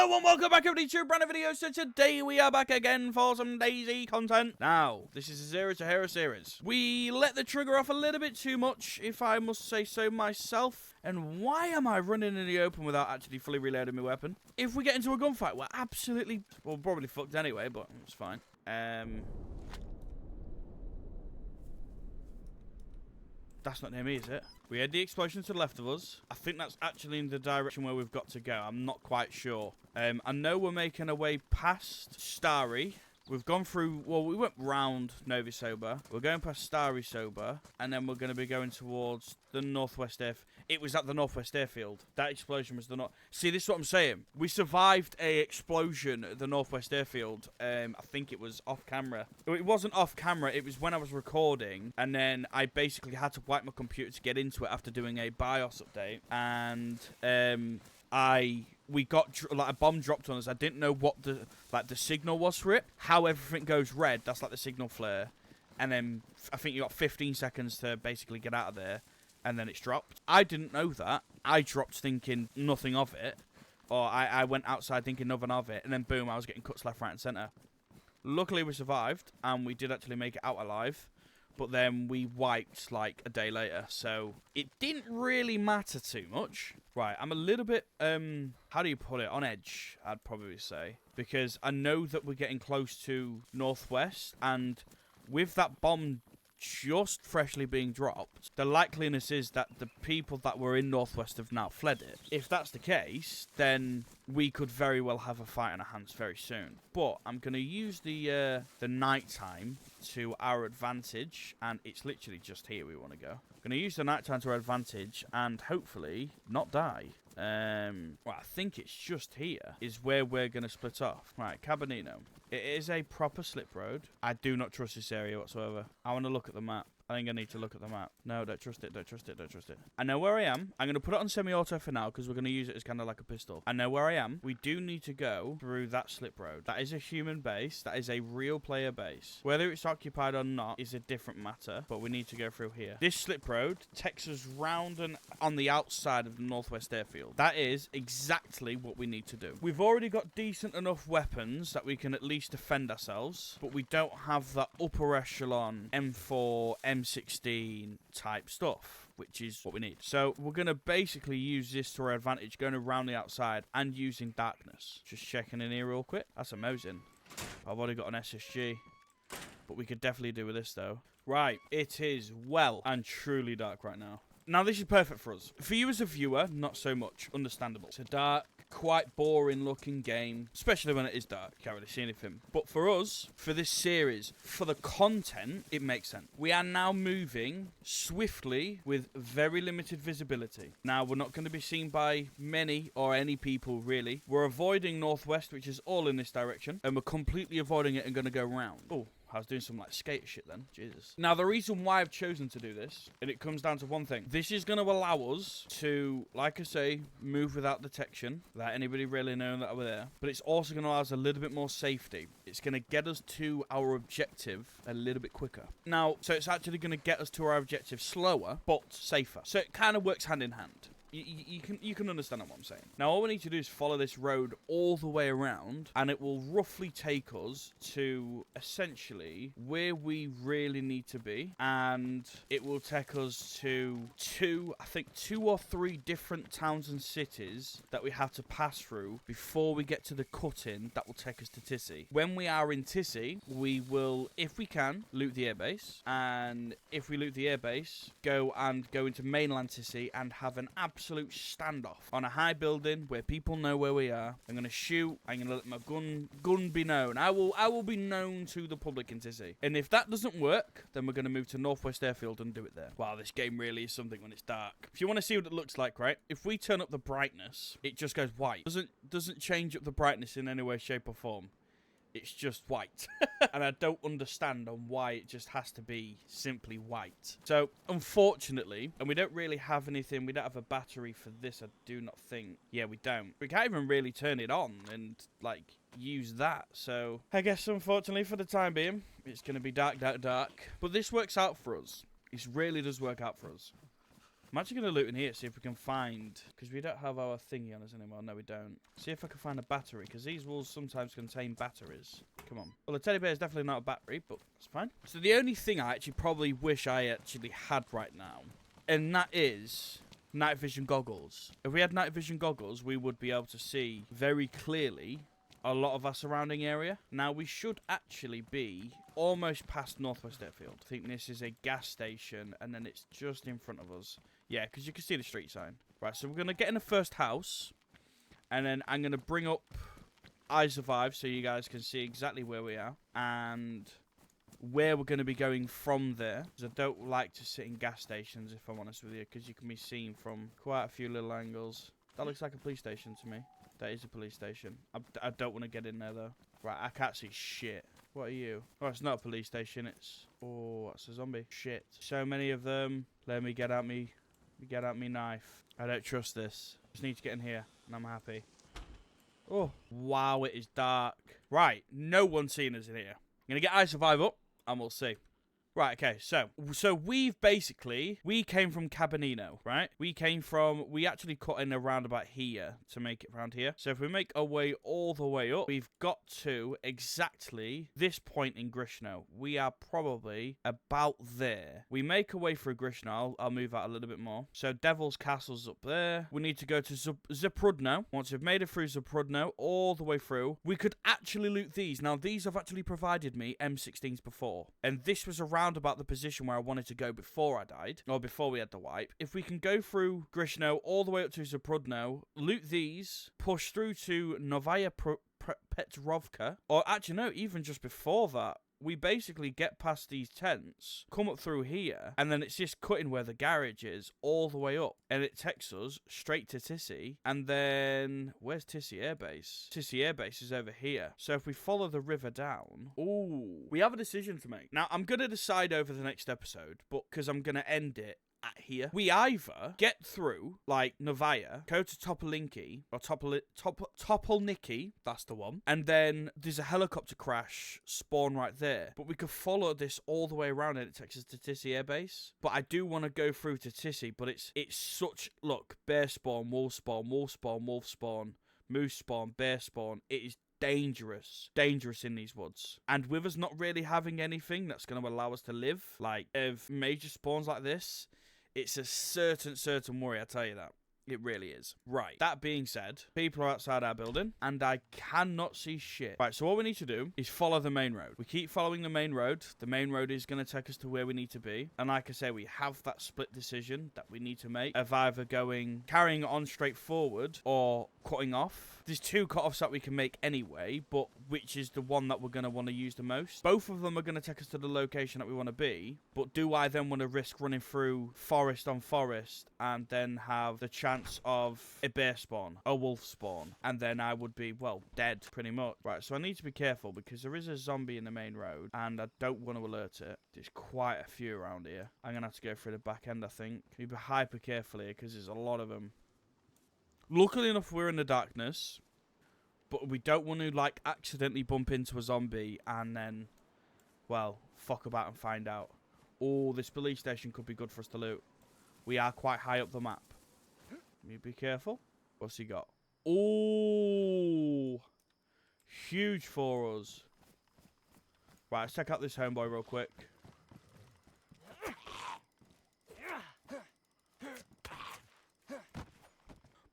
Hello and welcome back everybody to a brand new video. So today we are back again for some DayZ content. Now, this is a 0 to hero series. We let the trigger off a little bit too much, if I must say so myself. And why am I running in the open without actually fully reloading my weapon? If we get into a gunfight, we're absolutely, well, probably fucked anyway, but it's fine. That's not near me, is it? We had the explosion to the left of us. I think that's actually in the direction where we've got to go. I'm not quite sure. I know we're making our way past Starry. We've gone through, well, we went round Novi Sober. We're going past Starry Sober. And then we're going to be going towards the Northwest Airfield. It was at the Northwest Airfield. That explosion was the North. See, this is what I'm saying. We survived a explosion at the Northwest Airfield. I think it was off camera. It wasn't off camera. It was when I was recording. And then I basically had to wipe my computer to get into it after doing a BIOS update. And we got like a bomb dropped on us. I didn't know what the signal was for it. How everything goes red, that's like the signal flare. And then I think you got 15 seconds to basically get out of there. And then it's dropped. I didn't know that. I dropped thinking nothing of it. Or I went outside thinking nothing of it. And then boom, I was getting cuts left, right, and centre. Luckily, we survived. And we did actually make it out alive. But then we wiped like a day later. So it didn't really matter too much. Right, I'm a little bit, how do you put it? On edge, I'd probably say. Because I know that we're getting close to Northwest. And with that bomb just freshly being dropped, the likeliness is that the people that were in Northwest have now fled it. If that's the case, then we could very well have a fight on our hands very soon. But I'm going to use the nighttime to our advantage, and it's literally just here we want to go. I'm going to use the nighttime to our advantage and hopefully not die. Well, I think it's just here is where we're going to split off. Right, Cabanino. It is a proper slip road. I do not trust this area whatsoever. I want to look at the map. I think I need to look at the map. No, don't trust it, don't trust it, don't trust it. I know where I am. I'm going to put it on semi-auto for now because we're going to use it as kind of like a pistol. I know where I am. We do need to go through that slip road. That is a human base. That is a real player base. Whether it's occupied or not is a different matter, but we need to go through here. This slip road takes us round and on the outside of the Northwest Airfield. That is exactly what we need to do. We've already got decent enough weapons that we can at least defend ourselves, but we don't have that upper echelon M4, M16 type stuff, which is what we need. So we're going to basically use this to our advantage, going around the outside and using darkness. Just checking in here real quick. That's amazing. I've already got an SSG, but we could definitely do with this though. Right, it is well and truly dark right now. Now, this is perfect for us. For you as a viewer, not so much. Understandable. It's a dark, quite boring looking game, especially when it is dark. Can't really see anything. But for us, for this series, for the content, it makes sense. We are now moving swiftly with very limited visibility. Now, we're not going to be seen by many or any people, really. We're avoiding Northwest, which is all in this direction, and we're completely avoiding it and going to go round. Oh. I was doing some like skate shit then. Jesus. Now, the reason why I've chosen to do this, and it comes down to one thing. This is going to allow us to, like I say, move without detection, without anybody really knowing that we're there. But it's also going to allow us a little bit more safety. It's going to get us to our objective a little bit quicker. Now, so it's actually going to get us to our objective slower, but safer. So it kind of works hand in hand. You can understand what I'm saying. Now, all we need to do is follow this road all the way around, and it will roughly take us to essentially where we really need to be, and it will take us to two or three different towns and cities that we have to pass through before we get to the cut-in that will take us to Tissy. When we are in Tissy, we will, if we can, loot the airbase, and if we loot the airbase, go into mainland Tissy and have an absolute standoff on a high building where people know where we are. I'm going to shoot. I'm going to let my gun be known. I will be known to the public in Tissy. And if that doesn't work, then we're going to move to Northwest Airfield and do it there. Wow, this game really is something when it's dark. If you want to see what it looks like, right? If we turn up the brightness, it just goes white. Doesn't change up the brightness in any way, shape, or form. It's just white. And I don't understand on why it just has to be simply white. So, unfortunately, and we don't really have anything, we don't have a battery for this, I do not think. Yeah, we don't. We can't even really turn it on and, like, use that. So, I guess, unfortunately, for the time being, it's going to be dark, dark, dark. But this works out for us. It really does work out for us. I'm actually going to loot in here, see if we can find... Because we don't have our thingy on us anymore. No, we don't. See if I can find a battery, because these walls sometimes contain batteries. Come on. Well, the teddy bear is definitely not a battery, but it's fine. So the only thing I actually probably wish I actually had right now, and that is night vision goggles. If we had night vision goggles, we would be able to see very clearly a lot of our surrounding area. Now, we should actually be almost past Northwest Airfield. I think this is a gas station, and then it's just in front of us. Yeah, because you can see the street sign. Right, so we're going to get in the first house, and then I'm going to bring up I Survive so you guys can see exactly where we are, and where we're going to be going from there. Because I don't like to sit in gas stations, if I'm honest with you, because you can be seen from quite a few little angles. That looks like a police station to me. That is a police station. I don't want to get in there, though. Right, I can't see shit. What are you? Oh, it's not a police station. It's... Oh, that's a zombie. Shit. So many of them. Let me get out me knife. I don't trust this. Just need to get in here, and I'm happy. Oh, wow, it is dark. Right, no one's seen us in here. I'm going to get I Survive up, and we'll see. Right, okay, so we've basically, we came from Cabanino, right? We actually cut in around about here to make it around here. So if we make our way all the way up, we've got to exactly this point in Grishno. We are probably about there. We make our way through Grishno. I'll move out a little bit more. So Devil's Castle's up there. We need to go to Zaprudno. Once we've made it through Zaprudno, all the way through, we could actually loot these. Now, these have actually provided me M16s before. And this was around about the position where I wanted to go before I died, or before we had the wipe. If we can go through Grishno all the way up to Zaprudno, loot these, push through to Novaya Petrovka, or actually no, even just before that, we basically get past these tents, come up through here, and then it's just cutting where the garage is all the way up. And it takes us straight to Tissy. And then, where's Tissy Air Base? Tissy Air Base is over here. So if we follow the river down, ooh, we have a decision to make. Now, I'm going to decide over the next episode, but because I'm going to end it at here. We either get through, like, Novaya, go to Topolinki, or Topolniki, that's the one, and then there's a helicopter crash spawn right there. But we could follow this all the way around and it takes us to Tissy Air Base. But I do want to go through to Tissy, but it's such, look, bear spawn, wolf spawn, wolf spawn, wolf spawn, moose spawn, bear spawn. It is dangerous in these woods, and with us not really having anything that's going to allow us to live, like, if major spawns like this, it's a certain worry, I tell you that. It really is. Right. That being said, people are outside our building, and I cannot see shit. Right, so what we need to do is follow the main road. We keep following the main road. The main road is going to take us to where we need to be. And like I say, we have that split decision that we need to make of either carrying on straight forward or cutting off. There's two cut-offs that we can make anyway, but which is the one that we're going to want to use the most? Both of them are going to take us to the location that we want to be, but do I then want to risk running through forest on forest and then have the chance of a bear spawn, a wolf spawn, and then I would be, well, dead, pretty much. Right, so I need to be careful because there is a zombie in the main road, and I don't want to alert it. There's quite a few around here. I'm going to have to go through the back end, I think. Be hyper careful here because there's a lot of them. Luckily enough, we're in the darkness, but we don't want to, like, accidentally bump into a zombie and then, well, fuck about and find out. Oh, this police station could be good for us to loot. We are quite high up the map. You be careful. What's he got? Oh, huge for us. Right, let's check out this homeboy real quick.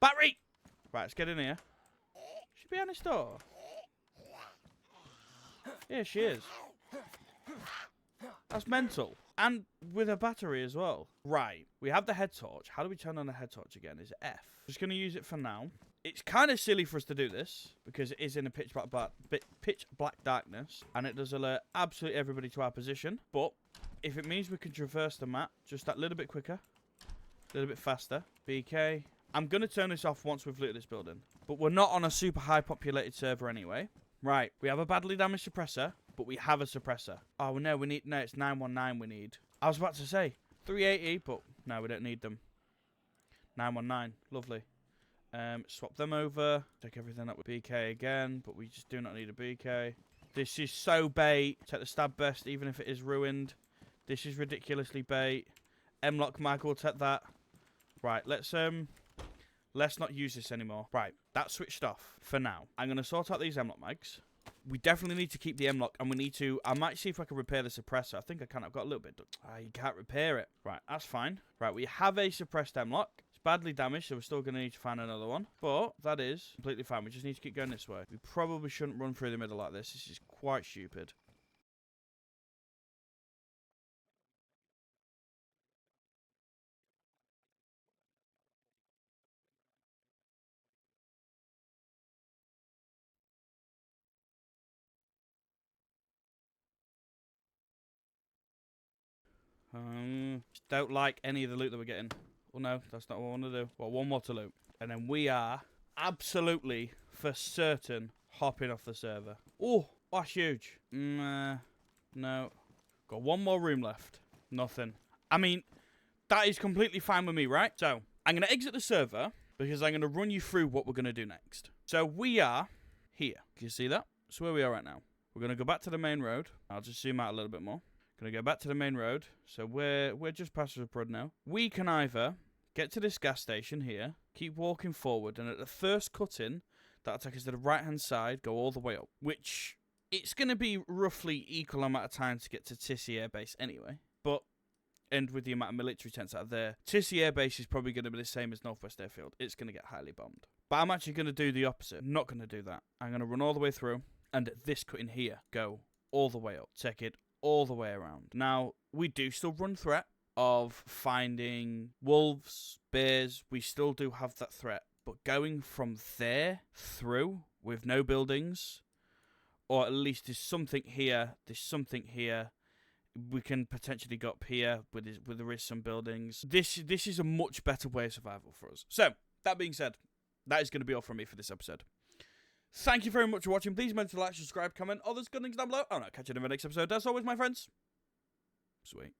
Battery! Right, let's get in here. She behind this door? Yeah, she is. That's mental. And with a battery as well. Right. We have the head torch. How do we turn on the head torch again? Is it F? Just going to use it for now. It's kind of silly for us to do this because it is in a pitch black darkness. And it does alert absolutely everybody to our position. But if it means we can traverse the map just that little bit quicker, a little bit faster. BK. I'm going to turn this off once we've looted this building. But we're not on a super high populated server anyway. Right. We have a badly damaged suppressor. But we have a suppressor. Oh, no, it's 919 we need. I was about to say 380, but no, we don't need them. 919, lovely. Swap them over. Take everything up with BK again, but we just do not need a BK. This is so bait. Take the stab best, even if it is ruined. This is ridiculously bait. M-Lock mag will take that. Right, let's not use this anymore. Right, that's switched off for now. I'm going to sort out these M-lock mags. We definitely need to keep the M-lock, and we need to... I might see if I can repair the suppressor. I think I can. I've got a little bit... you can't repair it. Right, that's fine. Right, we have a suppressed M-lock. It's badly damaged, so we're still going to need to find another one. But that is completely fine. We just need to keep going this way. We probably shouldn't run through the middle like this. This is quite stupid. Just don't like any of the loot that we're getting. Well, no, that's not what I want to do. Well, one more to loot. And then we are absolutely, for certain, hopping off the server. Oh, that's huge. No. Got one more room left. Nothing. I mean, that is completely fine with me, right? So, I'm going to exit the server because I'm going to run you through what we're going to do next. So, we are here. Can you see that? That's where we are right now. We're going to go back to the main road. I'll just zoom out a little bit more. Gonna go back to the main road. So we're just past the road now. We can either get to this gas station here, keep walking forward, and at the first cut-in, that'll take us to the right-hand side, go all the way up. Which, it's gonna be roughly equal amount of time to get to Tissy Air Base anyway. But, and with the amount of military tents out there, Tissy Air Base is probably gonna be the same as Northwest Airfield. It's gonna get highly bombed. But I'm actually gonna do the opposite. I'm not gonna do that. I'm gonna run all the way through, and at this cut-in here, go all the way up. Take it all the way around. Now, we do still run threat of finding wolves, bears. We still do have that threat. But going from there through with no buildings, or at least there's something here, we can potentially go up here where there is some buildings. This is a much better way of survival for us. So, that being said, that is going to be all from me for this episode. Thank you very much for watching. Please remember to like, subscribe, comment, all those good things down below. Oh no, catch you in the next episode. As always, my friends. Sweet.